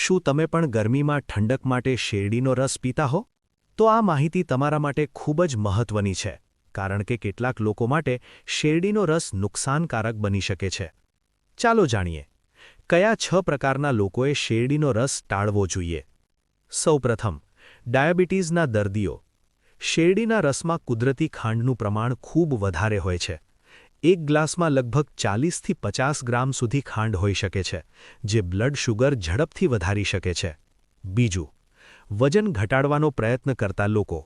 શું તમે પણ ગરમીમાં ઠંડક માટે શેરડીનો રસ પીતા હો? તો આ માહિતી તમારા માટે ખૂબ જ મહત્વની છે, કારણ કે કેટલાક લોકો માટે શેરડીનો રસ નુકસાનકારક બની શકે છે. ચાલો જાણીએ, કયા 6 પ્રકારના લોકોએ શેરડીનો રસ ટાળવો જોઈએ. સૌપ્રથમ, ડાયાબિટીસના દર્દીઓ. શેરડીના રસમાં કુદરતી ખાંડનું પ્રમાણ ખૂબ વધારે હોય છે. એક ગ્લાસમાં લગભગ 40થી 50 ગ્રામ સુધી ખાંડ હોઈ શકે છે, જે બ્લડ શુગર ઝડપથી વધારી શકે છે. બીજું, વજન ઘટાડવાનો પ્રયત્ન કરતા લોકો.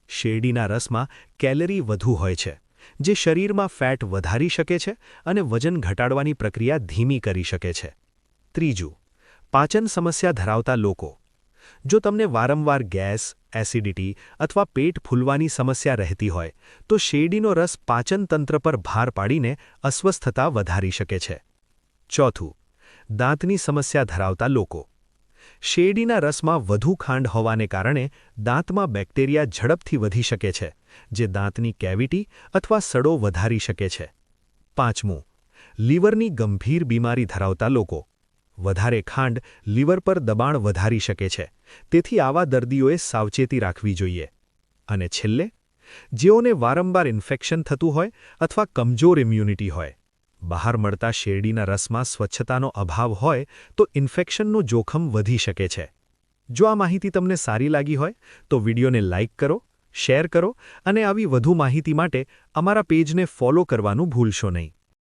શેરડીના રસમાં કેલરી વધુ હોય છે, જે શરીરમાં ફેટ વધારી શકે છે અને વજન ઘટાડવાની પ્રક્રિયા ધીમી કરી શકે છે. ત્રીજું, પાચન સમસ્યા ધરાવતા લોકો. જો તમને વારંવાર ગેસ, એસિડિટી અથવા પેટ ફૂલવાની સમસ્યા રહેતી હોય, તો શેરડીનો રસ પાચન તંત્ર પર ભાર પાડીને અસ્વસ્થતા વધારી શકે છે. ચોથું, દાંતની સમસ્યા ધરાવતા લોકો. શેરડીના રસમાં વધુ ખાંડ હોવાને કારણે દાંતમાં બેક્ટેરિયા ઝડપથી વધી શકે છે, જે દાંતની કેવિટી અથવા સડો વધારી શકે છે. પાંચમું, લીવરની ગંભીર બીમારી ધરાવતા લોકો. વધારે ખાંડ લીવર પર દબાણ વધારી શકે છે, તેથી આવા દર્દીઓએ સાવચેતી રાખવી જોઈએ. અને છેલ્લે, જેઓને વારંવાર ઇન્ફેક્શન થતું હોય અથવા કમજોર ઇમ્યુનિટી હોય. બહાર મળતા શેરડીના રસમાં સ્વચ્છતાનો અભાવ હોય તો ઇન્ફેક્શનનું જોખમ વધી શકે છે. જો આ માહિતી તમને સારી લાગી હોય તો વિડીયોને લાઇક કરો, શેર કરો અને આવી વધુ માહિતી માટે અમારા પેજને ફોલો કરવાનું ભૂલશો નહીં.